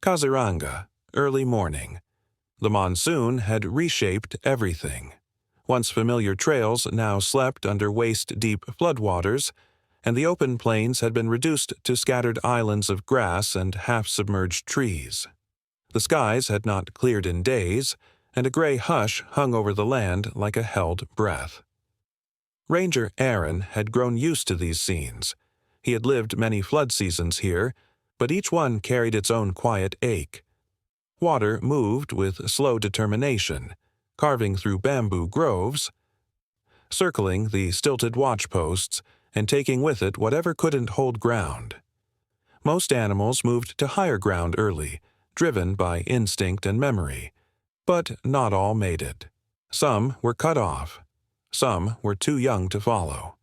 Kaziranga, early morning. The monsoon had reshaped everything. Once familiar trails now slept under waist-deep floodwaters, and the open plains had been reduced to scattered islands of grass and half-submerged trees. The skies had not cleared in days, and a gray hush hung over the land like a held breath. Ranger Aaron had grown used to these scenes. He had lived many flood seasons here, but each one carried its own quiet ache. Water moved with slow determination, carving through bamboo groves, circling the stilted watchposts, and taking with it whatever couldn't hold ground. Most animals moved to higher ground early, driven by instinct and memory, but not all made it. Some were cut off. Some were too young to follow.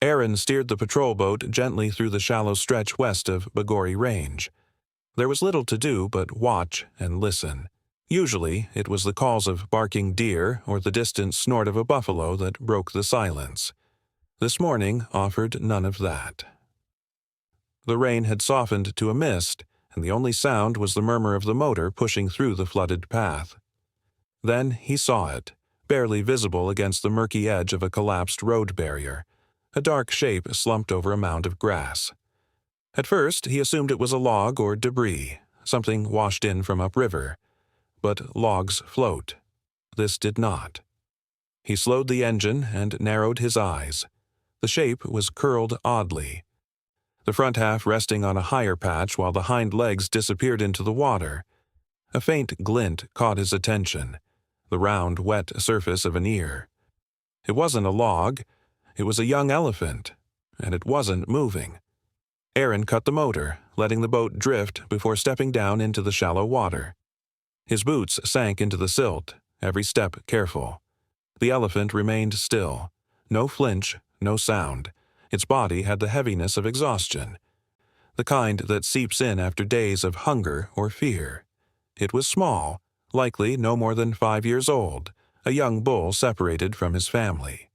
Aaron steered the patrol boat gently through the shallow stretch west of Bagori Range. There was little to do but watch and listen. Usually, it was the calls of barking deer or the distant snort of a buffalo that broke the silence. This morning offered none of that. The rain had softened to a mist, and the only sound was the murmur of the motor pushing through the flooded path. Then he saw it, barely visible against the murky edge of a collapsed road barrier, a dark shape slumped over a mound of grass. At first, he assumed it was a log or debris, something washed in from upriver. But logs float. This did not. He slowed the engine and narrowed his eyes. The shape was curled oddly, the front half resting on a higher patch while the hind legs disappeared into the water. A faint glint caught his attention, the round, wet surface of an ear. It wasn't a log. It was a young elephant, and it wasn't moving. Aaron cut the motor, letting the boat drift before stepping down into the shallow water. His boots sank into the silt, every step careful. The elephant remained still. No flinch, no sound. Its body had the heaviness of exhaustion, the kind that seeps in after days of hunger or fear. It was small, likely no more than 5 years old, a young bull separated from his family.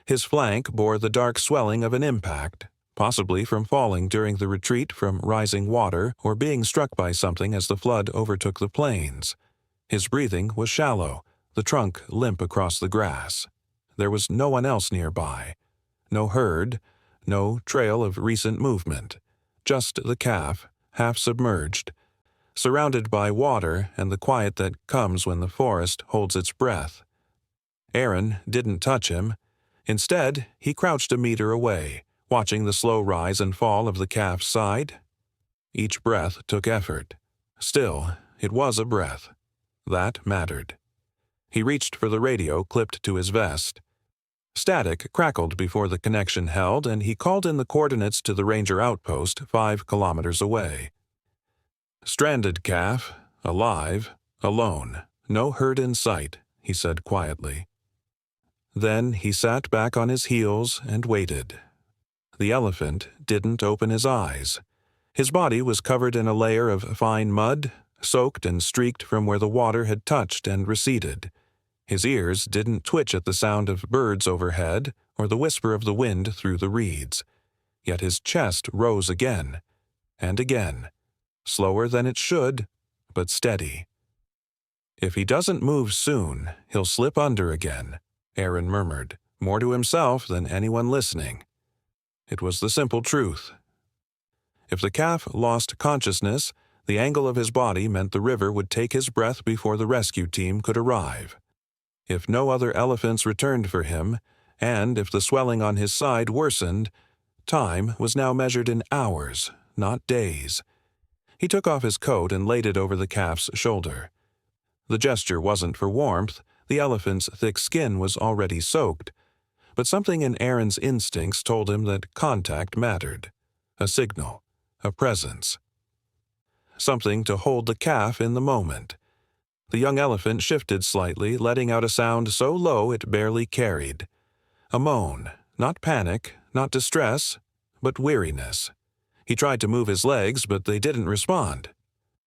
His flank bore the dark swelling of an impact, possibly from falling during the retreat from rising water or being struck by something as the flood overtook the plains. His breathing was shallow, the trunk limp across the grass. There was no one else nearby. No herd, no trail of recent movement. Just the calf, half submerged, surrounded by water and the quiet that comes when the forest holds its breath. Aaron didn't touch him. Instead, he crouched a meter away, watching the slow rise and fall of the calf's side. Each breath took effort. Still, it was a breath. That mattered. He reached for the radio clipped to his vest. Static crackled before the connection held, and he called in the coordinates to the ranger outpost 5 kilometers away. Stranded calf, alive, alone, no herd in sight, he said quietly. Then he sat back on his heels and waited. The elephant didn't open his eyes. His body was covered in a layer of fine mud, soaked and streaked from where the water had touched and receded. His ears didn't twitch at the sound of birds overhead or the whisper of the wind through the reeds. Yet his chest rose again and again, slower than it should, but steady. "If he doesn't move soon, he'll slip under again," Aaron murmured, more to himself than anyone listening. It was the simple truth. If the calf lost consciousness, the angle of his body meant the river would take his breath before the rescue team could arrive. If no other elephants returned for him, and if the swelling on his side worsened, time was now measured in hours, not days. He took off his coat and laid it over the calf's shoulder. The gesture wasn't for warmth. The elephant's thick skin was already soaked, but something in Aaron's instincts told him that contact mattered. A signal, a presence. Something to hold the calf in the moment. The young elephant shifted slightly, letting out a sound so low it barely carried. A moan, not panic, not distress, but weariness. He tried to move his legs, but they didn't respond.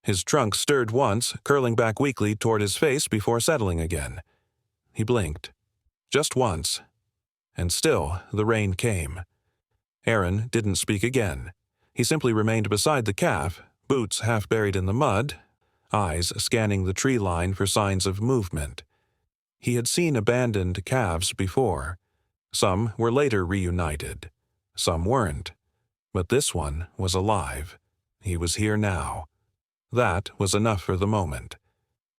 His trunk stirred once, curling back weakly toward his face before settling again. He blinked. Just once. And still the rain came. Aaron didn't speak again. He simply remained beside the calf, boots half buried in the mud, eyes scanning the tree line for signs of movement. He had seen abandoned calves before. Some were later reunited. Some weren't. But this one was alive. He was here now. That was enough for the moment.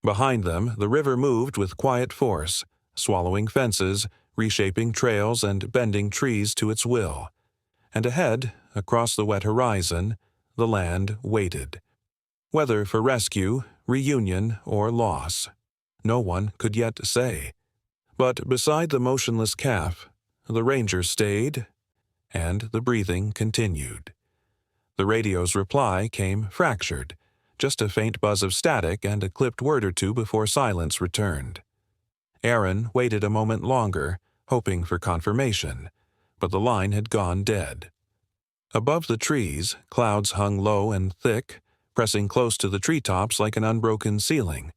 Behind them, the river moved with quiet force, swallowing fences, reshaping trails, and bending trees to its will. And ahead, across the wet horizon, the land waited. Whether for rescue, reunion, or loss, no one could yet say. But beside the motionless calf, the ranger stayed, and the breathing continued. The radio's reply came fractured, just a faint buzz of static and a clipped word or two before silence returned. Aaron waited a moment longer, hoping for confirmation, but the line had gone dead. Above the trees, clouds hung low and thick, pressing close to the treetops like an unbroken ceiling.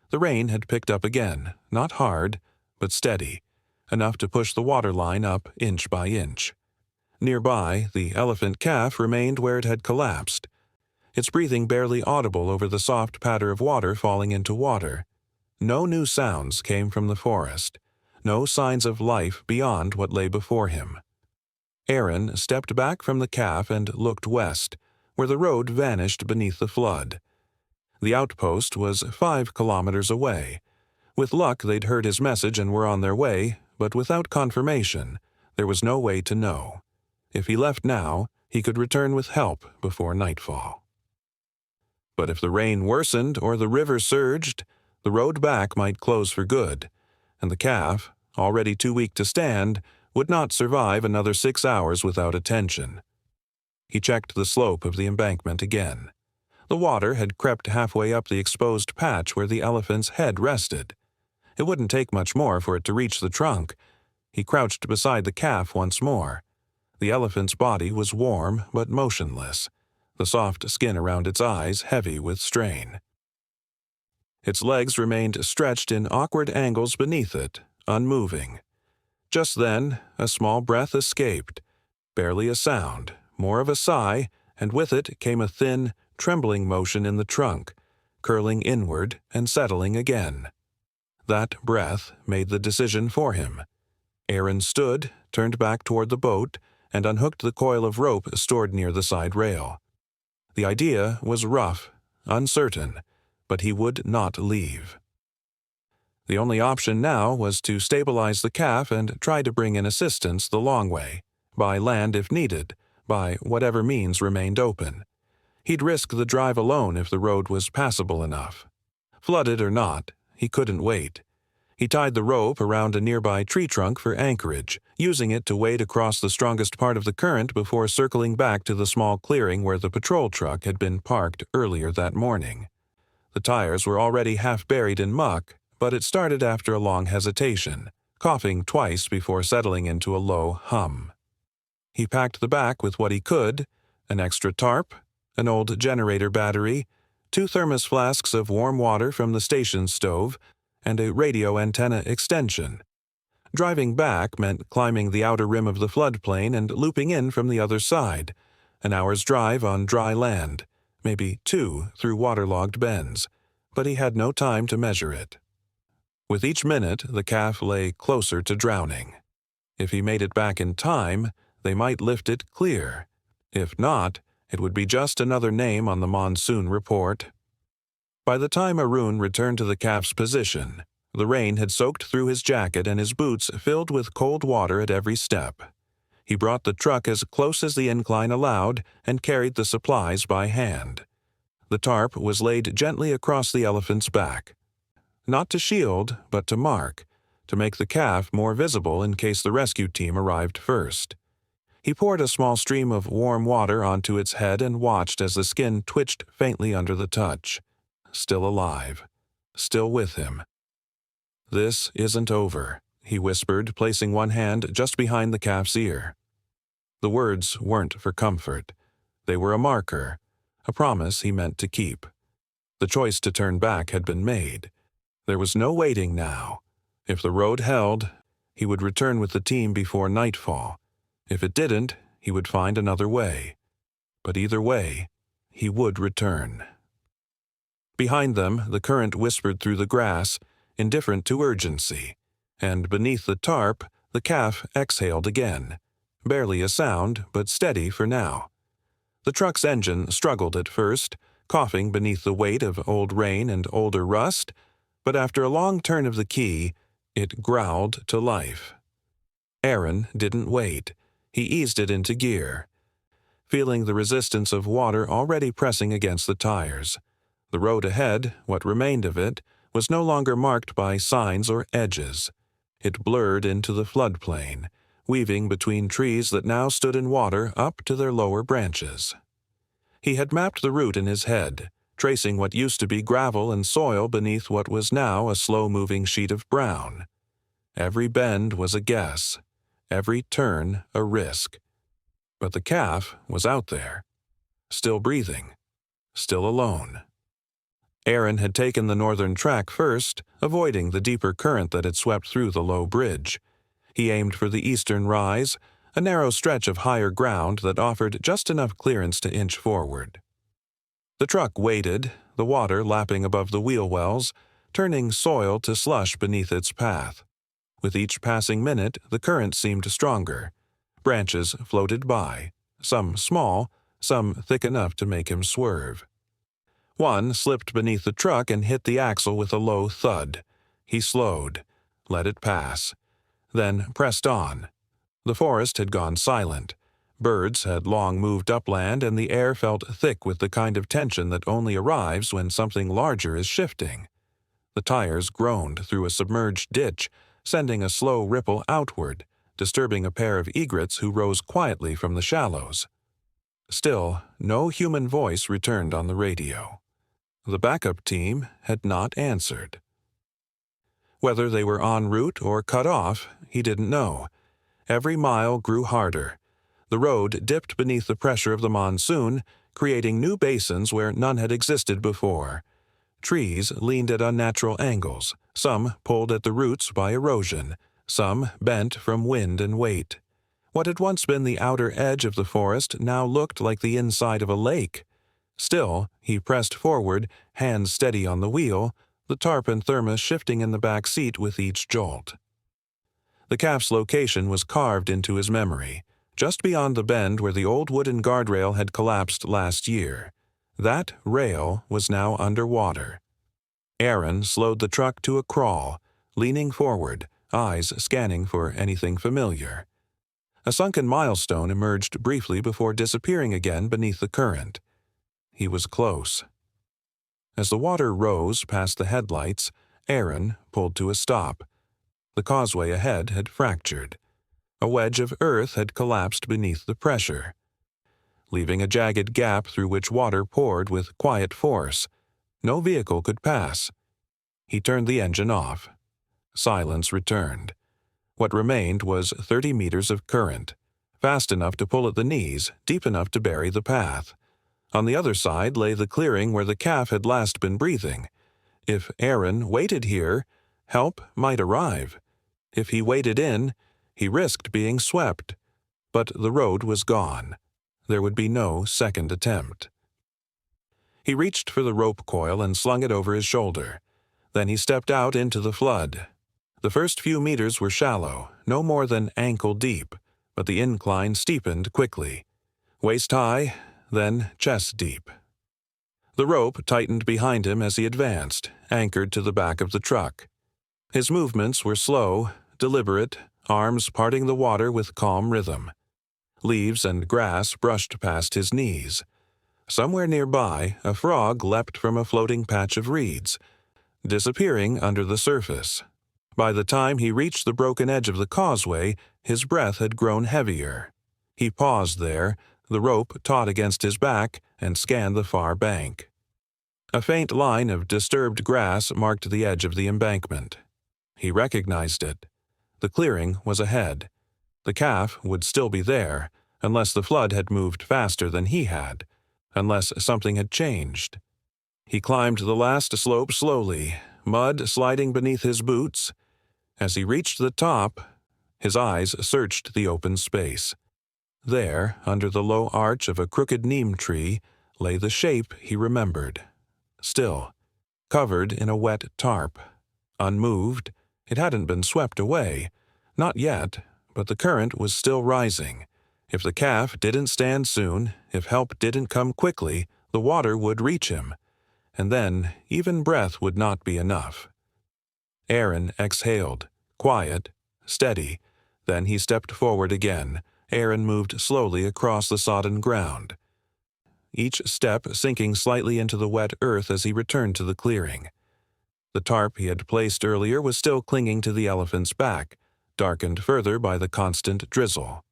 The rain had picked up again, not hard, but steady, enough to push the water line up inch by inch. Nearby, the elephant calf remained where it had collapsed, its breathing barely audible over the soft patter of water falling into water. No new sounds came from the forest, no signs of life beyond what lay before him. Aaron stepped back from the calf and looked west, where the road vanished beneath the flood. The outpost was 5 kilometers away. With luck, they'd heard his message and were on their way, but without confirmation, there was no way to know. If he left now, he could return with help before nightfall. But if the rain worsened or the river surged, the road back might close for good, and the calf, already too weak to stand, would not survive another 6 hours without attention. He checked the slope of the embankment again. The water had crept halfway up the exposed patch where the elephant's head rested. It wouldn't take much more for it to reach the trunk. He crouched beside the calf once more. The elephant's body was warm but motionless, the soft skin around its eyes heavy with strain. Its legs remained stretched in awkward angles beneath it, unmoving. Just then, a small breath escaped, barely a sound, more of a sigh, and with it came a thin, trembling motion in the trunk, curling inward and settling again. That breath made the decision for him. Aaron stood, turned back toward the boat, and unhooked the coil of rope stored near the side rail. The idea was rough, uncertain, but he would not leave. The only option now was to stabilize the calf and try to bring in assistance the long way, by land if needed, by whatever means remained open. He'd risk the drive alone if the road was passable enough. Flooded or not, he couldn't wait. He tied the rope around a nearby tree trunk for anchorage, using it to wade across the strongest part of the current before circling back to the small clearing where the patrol truck had been parked earlier that morning. The tires were already half buried in muck, but it started after a long hesitation, coughing twice before settling into a low hum. He packed the back with what he could, an extra tarp, an old generator battery, 2 thermos flasks of warm water from the station stove, and a radio antenna extension. Driving back meant climbing the outer rim of the floodplain and looping in from the other side, an hour's drive on dry land, maybe 2 through waterlogged bends, but he had no time to measure it. With each minute, the calf lay closer to drowning. If he made it back in time, they might lift it clear. If not, it would be just another name on the monsoon report. By the time Arun returned to the calf's position, the rain had soaked through his jacket and his boots filled with cold water at every step. He brought the truck as close as the incline allowed and carried the supplies by hand. The tarp was laid gently across the elephant's back. Not to shield, but to mark, to make the calf more visible in case the rescue team arrived first. He poured a small stream of warm water onto its head and watched as the skin twitched faintly under the touch. Still alive. Still with him. "This isn't over," he whispered, placing one hand just behind the calf's ear. The words weren't for comfort. They were a marker, a promise he meant to keep. The choice to turn back had been made. There was no waiting now. If the road held, he would return with the team before nightfall. If it didn't, he would find another way. But either way, he would return. Behind them, the current whispered through the grass, indifferent to urgency, and beneath the tarp, the calf exhaled again, barely a sound, but steady for now. The truck's engine struggled at first, coughing beneath the weight of old rain and older rust, but after a long turn of the key, it growled to life. Aaron didn't wait. He eased it into gear, feeling the resistance of water already pressing against the tires. The road ahead, what remained of it, was no longer marked by signs or edges. It blurred into the floodplain, weaving between trees that now stood in water up to their lower branches. He had mapped the route in his head, tracing what used to be gravel and soil beneath what was now a slow-moving sheet of brown. Every bend was a guess, every turn a risk. But the calf was out there, still breathing, still alone. Aaron had taken the northern track first, avoiding the deeper current that had swept through the low bridge. He aimed for the eastern rise, a narrow stretch of higher ground that offered just enough clearance to inch forward. The truck waited, the water lapping above the wheel wells, turning soil to slush beneath its path. With each passing minute, the current seemed stronger. Branches floated by, some small, some thick enough to make him swerve. One slipped beneath the truck and hit the axle with a low thud. He slowed, let it pass, then pressed on. The forest had gone silent. Birds had long moved upland, and the air felt thick with the kind of tension that only arrives when something larger is shifting. The tires groaned through a submerged ditch, sending a slow ripple outward, disturbing a pair of egrets who rose quietly from the shallows. Still, no human voice returned on the radio. The backup team had not answered. Whether they were en route or cut off, he didn't know. Every mile grew harder. The road dipped beneath the pressure of the monsoon, creating new basins where none had existed before. Trees leaned at unnatural angles, some pulled at the roots by erosion, some bent from wind and weight. What had once been the outer edge of the forest now looked like the inside of a lake. Still, he pressed forward, hands steady on the wheel, the tarp and thermos shifting in the back seat with each jolt. The calf's location was carved into his memory, just beyond the bend where the old wooden guardrail had collapsed last year. That rail was now underwater. Aaron slowed the truck to a crawl, leaning forward, eyes scanning for anything familiar. A sunken milestone emerged briefly before disappearing again beneath the current. He was close. As the water rose past the headlights, Aaron pulled to a stop. The causeway ahead had fractured. A wedge of earth had collapsed beneath the pressure, leaving a jagged gap through which water poured with quiet force. No vehicle could pass. He turned the engine off. Silence returned. What remained was 30 meters of current, fast enough to pull at the knees, deep enough to bury the path. On the other side lay the clearing where the calf had last been breathing. If Aaron waited here, help might arrive. If he waded in, he risked being swept. But the road was gone. There would be no second attempt. He reached for the rope coil and slung it over his shoulder. Then he stepped out into the flood. The first few meters were shallow, no more than ankle deep, but the incline steepened quickly. Waist high, then chest deep. The rope tightened behind him as he advanced, anchored to the back of the truck. His movements were slow, deliberate, arms parting the water with calm rhythm. Leaves and grass brushed past his knees. Somewhere nearby, a frog leapt from a floating patch of reeds, disappearing under the surface. By the time he reached the broken edge of the causeway, his breath had grown heavier. He paused there, the rope taut against his back, and scanned the far bank. A faint line of disturbed grass marked the edge of the embankment. He recognized it. The clearing was ahead. The calf would still be there, unless the flood had moved faster than he had, unless something had changed. He climbed the last slope slowly, mud sliding beneath his boots. As he reached the top, his eyes searched the open space. There, under the low arch of a crooked neem tree, lay the shape he remembered. Still, covered in a wet tarp. Unmoved, it hadn't been swept away. Not yet, but the current was still rising. If the calf didn't stand soon, if help didn't come quickly, the water would reach him. And then, even breath would not be enough. Aaron exhaled, quiet, steady. Then he stepped forward again. Aaron moved slowly across the sodden ground, each step sinking slightly into the wet earth as he returned to the clearing. The tarp he had placed earlier was still clinging to the elephant's back, darkened further by the constant drizzle.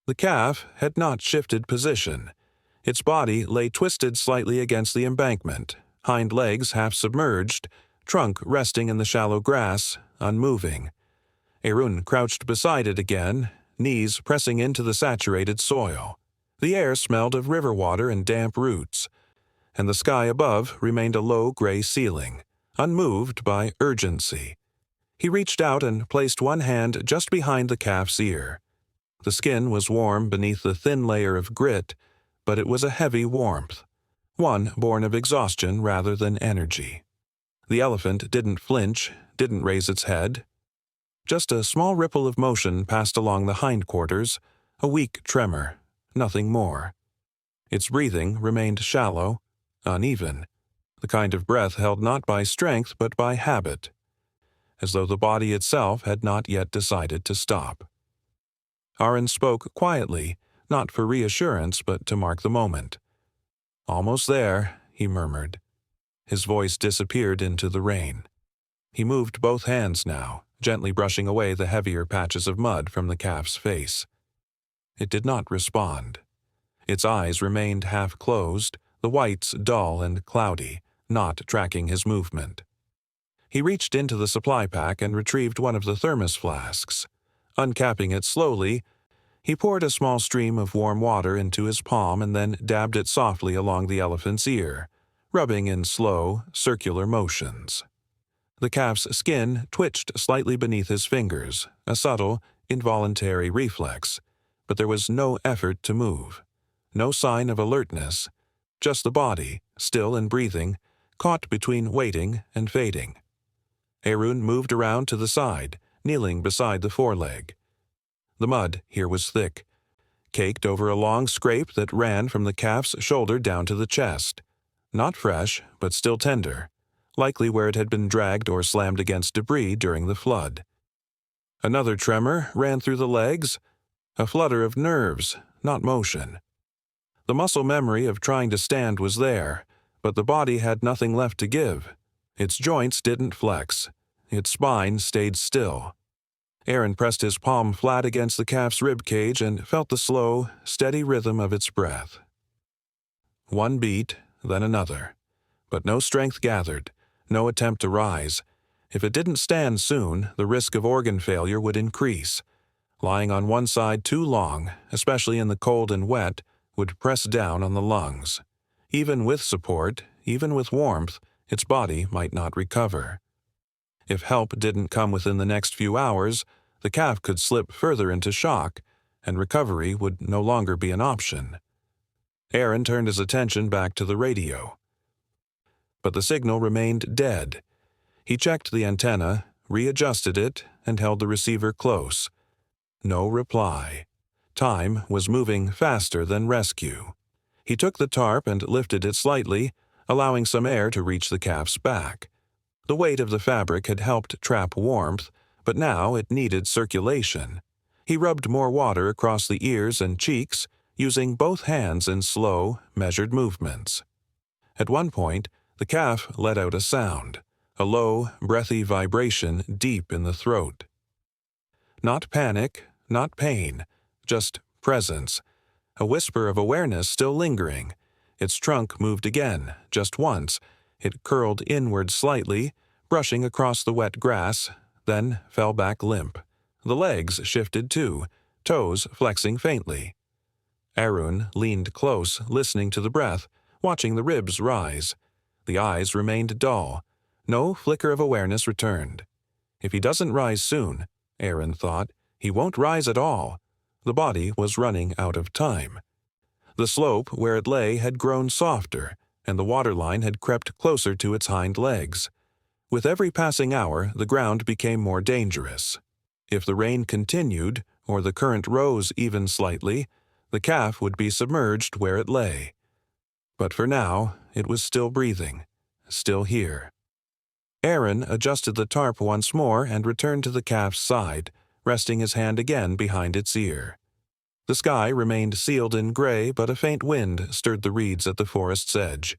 The calf had not shifted position. Its body lay twisted slightly against the embankment, hind legs half submerged, trunk resting in the shallow grass, unmoving. Aaron crouched beside it again, knees pressing into the saturated soil. The air smelled of river water and damp roots, and the sky above remained a low gray ceiling, unmoved by urgency. He reached out and placed one hand just behind the calf's ear. The skin was warm beneath the thin layer of grit, but it was a heavy warmth, one born of exhaustion rather than energy. The elephant didn't flinch, didn't raise its head. Just a small ripple of motion passed along the hindquarters, a weak tremor, nothing more. Its breathing remained shallow, uneven, the kind of breath held not by strength but by habit, as though the body itself had not yet decided to stop. Aaron spoke quietly, not for reassurance but to mark the moment. "Almost there," he murmured. His voice disappeared into the rain. He moved both hands now, gently brushing away the heavier patches of mud from the calf's face. It did not respond. Its eyes remained half-closed, the whites dull and cloudy, not tracking his movement. He reached into the supply pack and retrieved one of the thermos flasks. Uncapping it slowly, he poured a small stream of warm water into his palm and then dabbed it softly along the elephant's ear, rubbing in slow, circular motions. The calf's skin twitched slightly beneath his fingers, a subtle, involuntary reflex, but there was no effort to move, no sign of alertness, just the body, still and breathing, caught between waiting and fading. Aaron moved around to the side, kneeling beside the foreleg. The mud here was thick, caked over a long scrape that ran from the calf's shoulder down to the chest. Not fresh, but still tender, likely where it had been dragged or slammed against debris during the flood. Another tremor ran through the legs, a flutter of nerves, not motion. The muscle memory of trying to stand was there, but the body had nothing left to give. Its joints didn't flex. Its spine stayed still. Aaron pressed his palm flat against the calf's rib cage and felt the slow, steady rhythm of its breath. One beat, then another. But no strength gathered, no attempt to rise. If it didn't stand soon, the risk of organ failure would increase. Lying on one side too long, especially in the cold and wet, would press down on the lungs. Even with support, even with warmth, its body might not recover. If help didn't come within the next few hours, the calf could slip further into shock, and recovery would no longer be an option. Aaron turned his attention back to the radio. But the signal remained dead. He checked the antenna, readjusted it, and held the receiver close. No reply. Time was moving faster than rescue. He took the tarp and lifted it slightly, allowing some air to reach the calf's back. The weight of the fabric had helped trap warmth, but now it needed circulation. He rubbed more water across the ears and cheeks, using both hands in slow, measured movements. At one point, the calf let out a sound, a low, breathy vibration deep in the throat. Not panic, not pain, just presence, a whisper of awareness still lingering. Its trunk moved again, just once. It curled inward slightly, brushing across the wet grass, then fell back limp. The legs shifted too, toes flexing faintly. Aaron leaned close, listening to the breath, watching the ribs rise. The eyes remained dull. No flicker of awareness returned. If he doesn't rise soon, Aaron thought, he won't rise at all. The body was running out of time. The slope where it lay had grown softer, and the waterline had crept closer to its hind legs. With every passing hour, the ground became more dangerous. If the rain continued, or the current rose even slightly, the calf would be submerged where it lay. But for now, it was still breathing, still here. Aaron adjusted the tarp once more and returned to the calf's side, resting his hand again behind its ear. The sky remained sealed in gray, but a faint wind stirred the reeds at the forest's edge.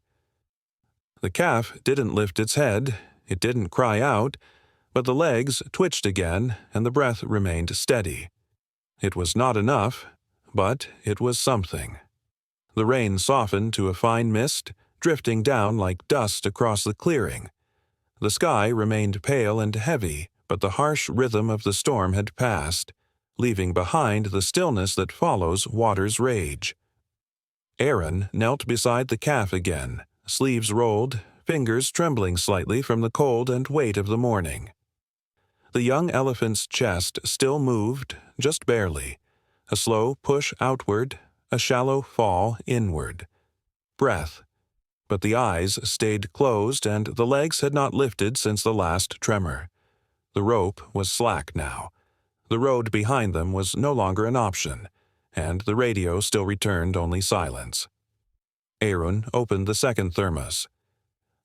The calf didn't lift its head, it didn't cry out, but the legs twitched again and the breath remained steady. It was not enough, but it was something. The rain softened to a fine mist, drifting down like dust across the clearing. The sky remained pale and heavy, but the harsh rhythm of the storm had passed, leaving behind the stillness that follows water's rage. Aaron knelt beside the calf again, sleeves rolled, fingers trembling slightly from the cold and weight of the morning. The young elephant's chest still moved, just barely. A slow push outward, a shallow fall inward. Breath. But the eyes stayed closed and the legs had not lifted since the last tremor. The rope was slack now. The road behind them was no longer an option, and the radio still returned only silence. Aaron opened the second thermos.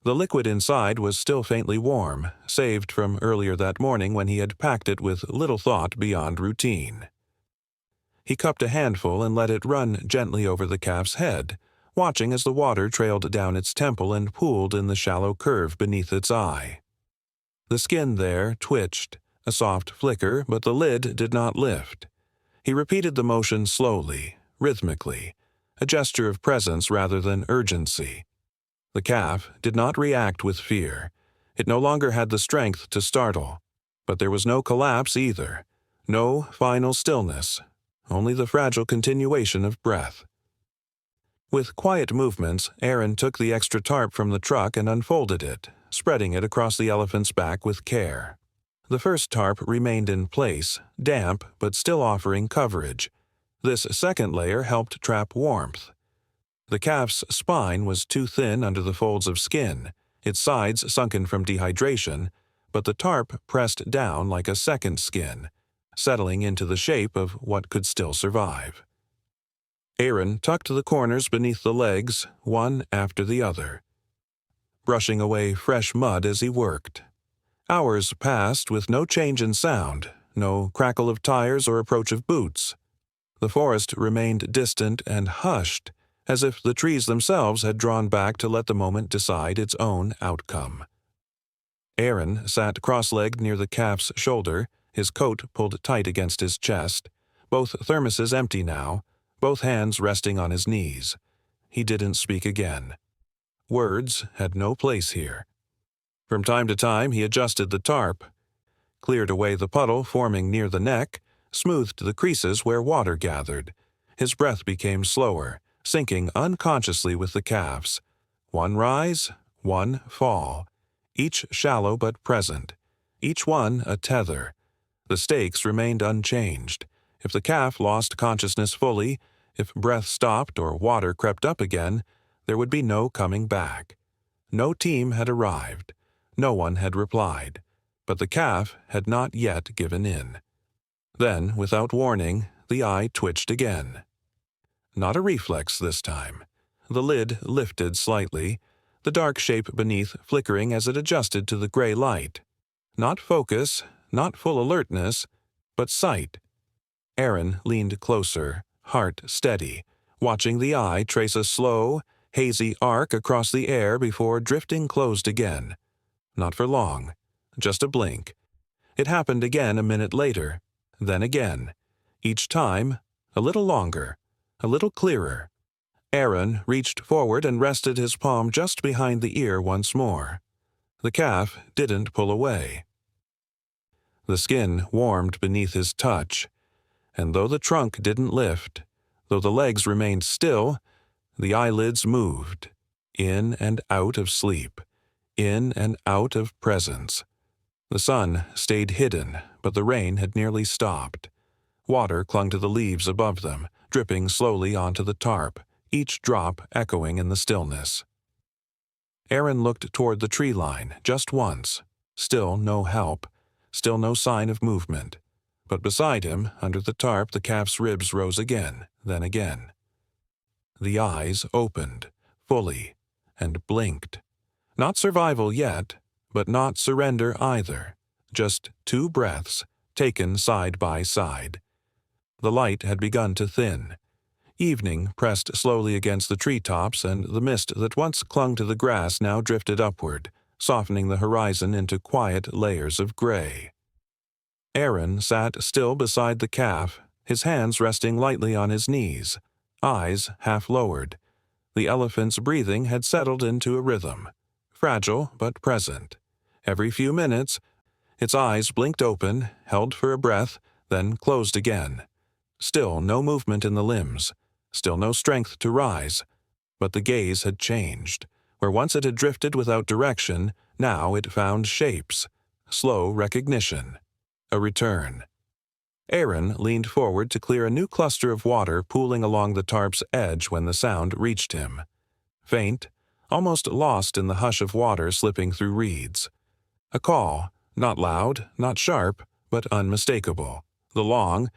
The liquid inside was still faintly warm, saved from earlier that morning when he had packed it with little thought beyond routine. He cupped a handful and let it run gently over the calf's head, watching as the water trailed down its temple and pooled in the shallow curve beneath its eye. The skin there twitched, a soft flicker, but the lid did not lift. He repeated the motion slowly, rhythmically, a gesture of presence rather than urgency. The calf did not react with fear. It no longer had the strength to startle. But there was no collapse either, no final stillness, only the fragile continuation of breath. With quiet movements, Aaron took the extra tarp from the truck and unfolded it, spreading it across the elephant's back with care. The first tarp remained in place, damp but still offering coverage. This second layer helped trap warmth. The calf's spine was too thin under the folds of skin, its sides sunken from dehydration, but the tarp pressed down like a second skin, settling into the shape of what could still survive. Aaron tucked the corners beneath the legs, one after the other, brushing away fresh mud as he worked. Hours passed with no change in sound, no crackle of tires or approach of boots. The forest remained distant and hushed, as if the trees themselves had drawn back to let the moment decide its own outcome. Aaron sat cross-legged near the calf's shoulder, his coat pulled tight against his chest, both thermoses empty now, both hands resting on his knees. He didn't speak again. Words had no place here. From time to time he adjusted the tarp, cleared away the puddle forming near the neck, smoothed the creases where water gathered. His breath became slower, sinking unconsciously with the calves. One rise, one fall, each shallow but present, each one a tether. The stakes remained unchanged. If the calf lost consciousness fully, if breath stopped or water crept up again, there would be no coming back. No team had arrived. No one had replied. But the calf had not yet given in. Then, without warning, the eye twitched again. Not a reflex this time. The lid lifted slightly, the dark shape beneath flickering as it adjusted to the gray light. Not focus, not full alertness, but sight. Aaron leaned closer, heart steady, watching the eye trace a slow, hazy arc across the air before drifting closed again. Not for long, just a blink. It happened again a minute later, then again. Each time, a little longer, a little clearer. Aaron reached forward and rested his palm just behind the ear once more. The calf didn't pull away. The skin warmed beneath his touch, and though the trunk didn't lift, though the legs remained still, the eyelids moved, in and out of sleep, in and out of presence. The sun stayed hidden, but the rain had nearly stopped. Water clung to the leaves above them, dripping slowly onto the tarp, each drop echoing in the stillness. Aaron looked toward the tree line just once. Still no help, still no sign of movement. But beside him, under the tarp, the calf's ribs rose again, then again. The eyes opened, fully, and blinked. Not survival yet, but not surrender either. Just 2 breaths, taken side by side. The light had begun to thin. Evening pressed slowly against the treetops, and the mist that once clung to the grass now drifted upward, softening the horizon into quiet layers of gray. Aaron sat still beside the calf, his hands resting lightly on his knees, eyes half lowered. The elephant's breathing had settled into a rhythm, fragile but present. Every few minutes, its eyes blinked open, held for a breath, then closed again. Still no movement in the limbs, still no strength to rise. But the gaze had changed. Where once it had drifted without direction, now it found shapes. Slow recognition. A return. Aaron leaned forward to clear a new cluster of water pooling along the tarp's edge when the sound reached him. Faint, almost lost in the hush of water slipping through reeds. A call, not loud, not sharp, but unmistakable. The long,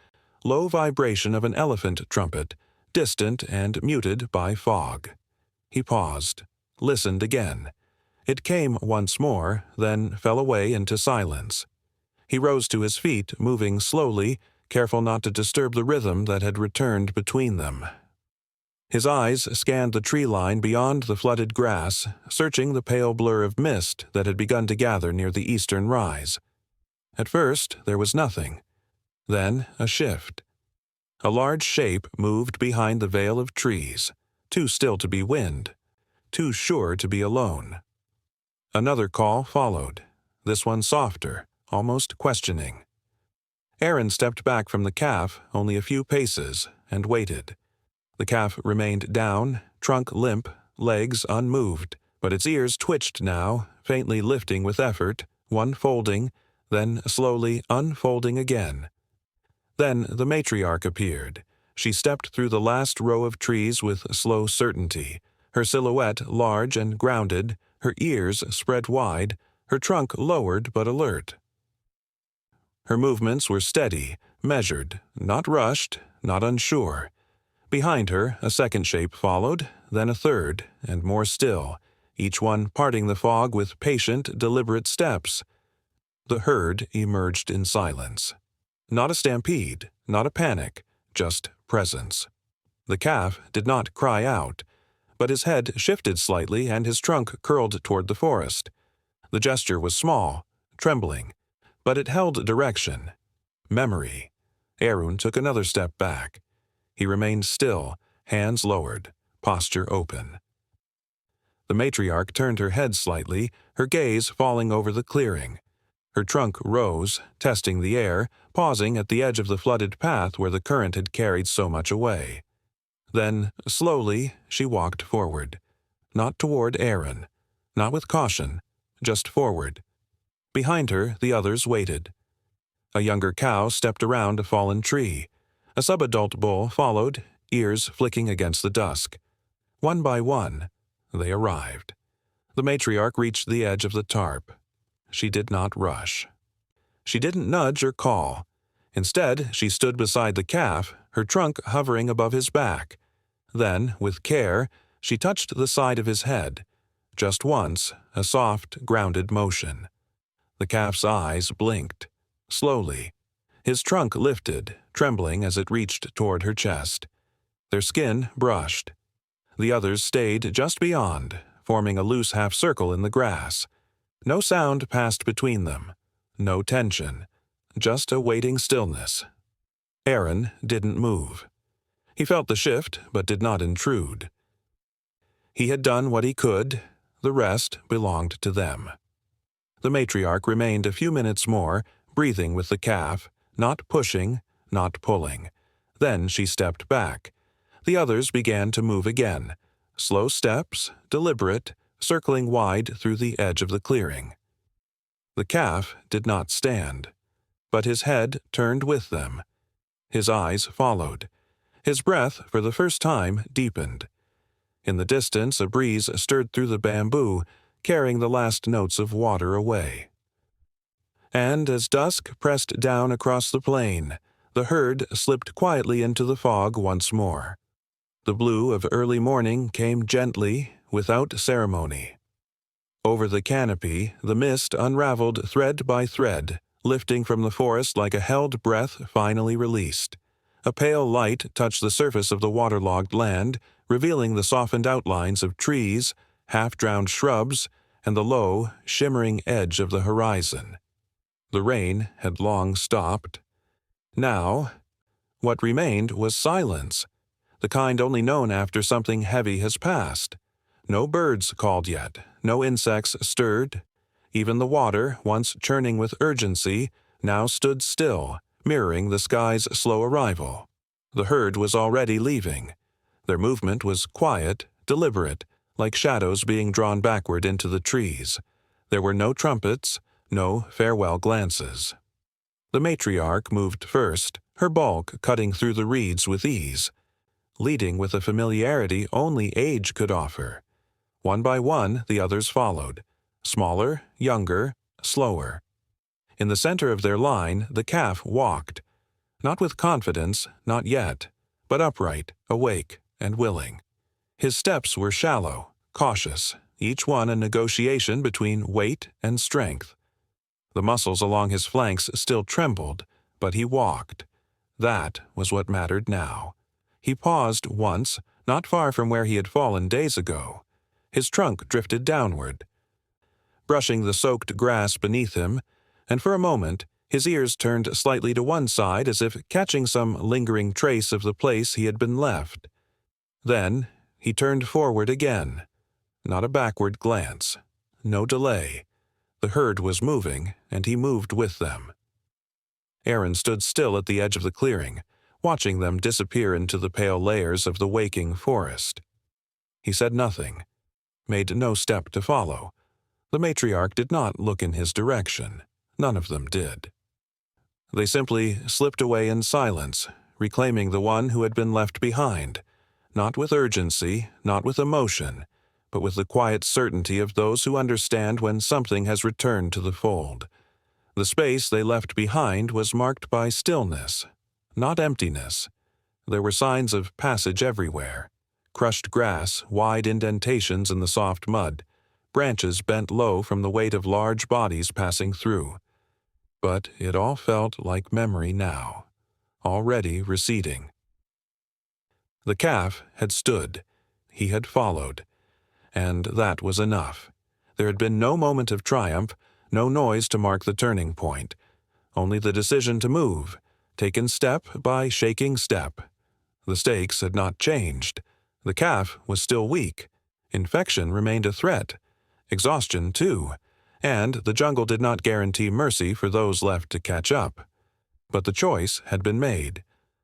low vibration of an elephant trumpet, distant and muted by fog. He paused, listened again. It came once more, then fell away into silence. He rose to his feet, moving slowly, careful not to disturb the rhythm that had returned between them. His eyes scanned the tree line beyond the flooded grass, searching the pale blur of mist that had begun to gather near the eastern rise. At first, there was nothing. Then a shift. A large shape moved behind the veil of trees, too still to be wind, too sure to be alone. Another call followed, this one softer, almost questioning. Aaron stepped back from the calf only a few paces and waited. The calf remained down, trunk limp, legs unmoved, but its ears twitched now, faintly lifting with effort, one folding, then slowly unfolding again. Then the matriarch appeared. She stepped through the last row of trees with slow certainty, her silhouette large and grounded, her ears spread wide, her trunk lowered but alert. Her movements were steady, measured, not rushed, not unsure. Behind her, a second shape followed, then a third, and more still, each one parting the fog with patient, deliberate steps. The herd emerged in silence. Not a stampede, not a panic, just presence. The calf did not cry out, but his head shifted slightly and his trunk curled toward the forest. The gesture was small, trembling, but it held direction. Memory. Aaron took another step back. He remained still, hands lowered, posture open. The matriarch turned her head slightly, her gaze falling over the clearing. Her trunk rose, testing the air, pausing at the edge of the flooded path where the current had carried so much away. Then, slowly, she walked forward. Not toward Aaron. Not with caution, just forward. Behind her, the others waited. A younger cow stepped around a fallen tree. A subadult bull followed, ears flicking against the dusk. One by one, they arrived. The matriarch reached the edge of the tarp. She did not rush. She didn't nudge or call. Instead, she stood beside the calf, her trunk hovering above his back. Then, with care, she touched the side of his head. Just once, a soft, grounded motion. The calf's eyes blinked. Slowly. His trunk lifted, trembling as it reached toward her chest. Their skin brushed. The others stayed just beyond, forming a loose half-circle in the grass. No sound passed between them. No tension. Just a waiting stillness. Aaron didn't move. He felt the shift, but did not intrude. He had done what he could. The rest belonged to them. The matriarch remained a few minutes more, breathing with the calf, not pushing, not pulling. Then she stepped back. The others began to move again. Slow steps, deliberate, circling wide through the edge of the clearing. The calf did not stand, but his head turned with them. His eyes followed. His breath, for the first time, deepened. In the distance, a breeze stirred through the bamboo, carrying the last notes of water away. And as dusk pressed down across the plain, the herd slipped quietly into the fog once more. The blue of early morning came gently, without ceremony. Over the canopy, the mist unraveled thread by thread, lifting from the forest like a held breath finally released. A pale light touched the surface of the waterlogged land, revealing the softened outlines of trees, half-drowned shrubs, and the low, shimmering edge of the horizon. The rain had long stopped. Now, what remained was silence, the kind only known after something heavy has passed. No birds called yet, no insects stirred. Even the water, once churning with urgency, now stood still, mirroring the sky's slow arrival. The herd was already leaving. Their movement was quiet, deliberate, like shadows being drawn backward into the trees. There were no trumpets, no farewell glances. The matriarch moved first, her bulk cutting through the reeds with ease, leading with a familiarity only age could offer. One by one, the others followed, smaller, younger, slower. In the center of their line, the calf walked, not with confidence, not yet, but upright, awake, and willing. His steps were shallow, cautious, each one a negotiation between weight and strength. The muscles along his flanks still trembled, but he walked. That was what mattered now. He paused once, not far from where he had fallen days ago. His trunk drifted downward, brushing the soaked grass beneath him, and for a moment his ears turned slightly to one side as if catching some lingering trace of the place he had been left. Then he turned forward again. Not a backward glance. No delay. The herd was moving, and he moved with them. Aaron stood still at the edge of the clearing, watching them disappear into the pale layers of the waking forest. He said nothing, made no step to follow. The matriarch did not look in his direction. None of them did. They simply slipped away in silence, reclaiming the one who had been left behind, not with urgency, not with emotion, but with the quiet certainty of those who understand when something has returned to the fold. The space they left behind was marked by stillness, not emptiness. There were signs of passage everywhere. Crushed grass, wide indentations in the soft mud, branches bent low from the weight of large bodies passing through. But it all felt like memory now, already receding. The calf had stood. He had followed. And that was enough. There had been no moment of triumph, no noise to mark the turning point, only the decision to move, taken step by shaking step. The stakes had not changed. The calf was still weak. Infection remained a threat. Exhaustion, too. And the jungle did not guarantee mercy for those left to catch up. But the choice had been made.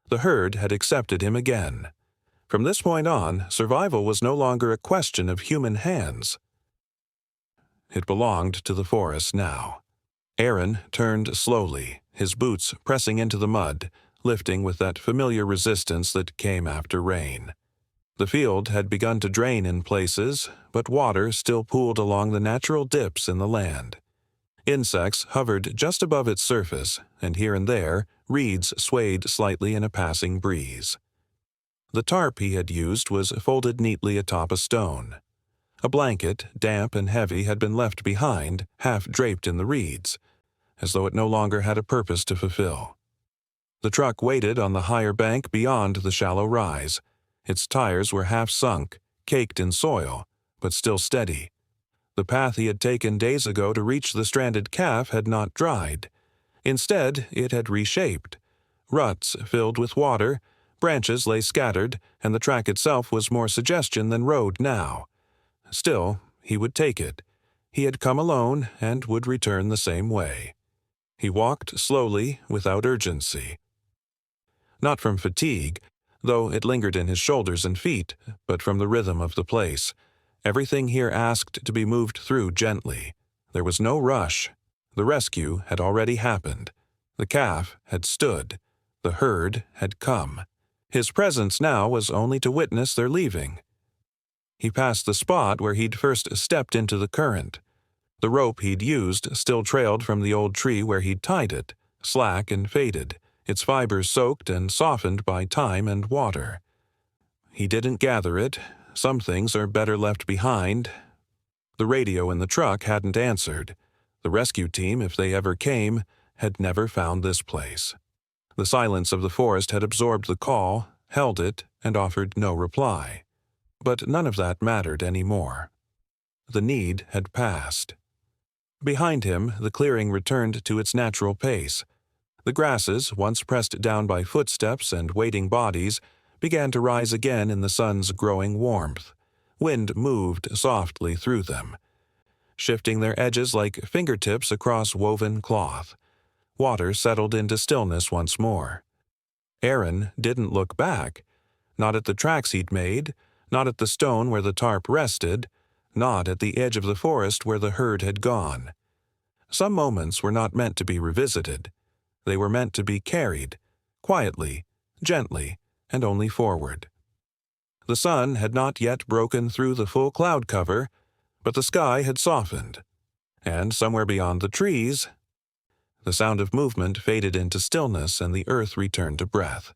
The herd had accepted him again. From this point on, survival was no longer a question of human hands. It belonged to the forest now. Aaron turned slowly, his boots pressing into the mud, lifting with that familiar resistance that came after rain. The field had begun to drain in places, but water still pooled along the natural dips in the land. Insects hovered just above its surface, and here and there, reeds swayed slightly in a passing breeze. The tarp he had used was folded neatly atop a stone. A blanket, damp and heavy, had been left behind, half draped in the reeds, as though it no longer had a purpose to fulfill. The truck waited on the higher bank beyond the shallow rise. Its tires were half sunk, caked in soil, but still steady. The path he had taken days ago to reach the stranded calf had not dried. Instead, it had reshaped. Ruts filled with water, branches lay scattered, and the track itself was more suggestion than road now. Still, he would take it. He had come alone and would return the same way. He walked slowly, without urgency. Not from fatigue, though it lingered in his shoulders and feet, but from the rhythm of the place. Everything here asked to be moved through gently. There was no rush. The rescue had already happened. The calf had stood. The herd had come. His presence now was only to witness their leaving. He passed the spot where he'd first stepped into the current. The rope he'd used still trailed from the old tree where he'd tied it, slack and faded, its fibers soaked and softened by time and water. He didn't gather it. Some things are better left behind. The radio in the truck hadn't answered. The rescue team, if they ever came, had never found this place. The silence of the forest had absorbed the call, held it, and offered no reply. But none of that mattered anymore. The need had passed. Behind him, the clearing returned to its natural pace. The grasses, once pressed down by footsteps and waiting bodies, began to rise again in the sun's growing warmth. Wind moved softly through them, shifting their edges like fingertips across woven cloth. Water settled into stillness once more. Aaron didn't look back, not at the tracks he'd made, not at the stone where the tarp rested, not at the edge of the forest where the herd had gone. Some moments were not meant to be revisited. They were meant to be carried, quietly, gently, and only forward. The sun had not yet broken through the full cloud cover, but the sky had softened, and somewhere beyond the trees, the sound of movement faded into stillness and the earth returned to breath.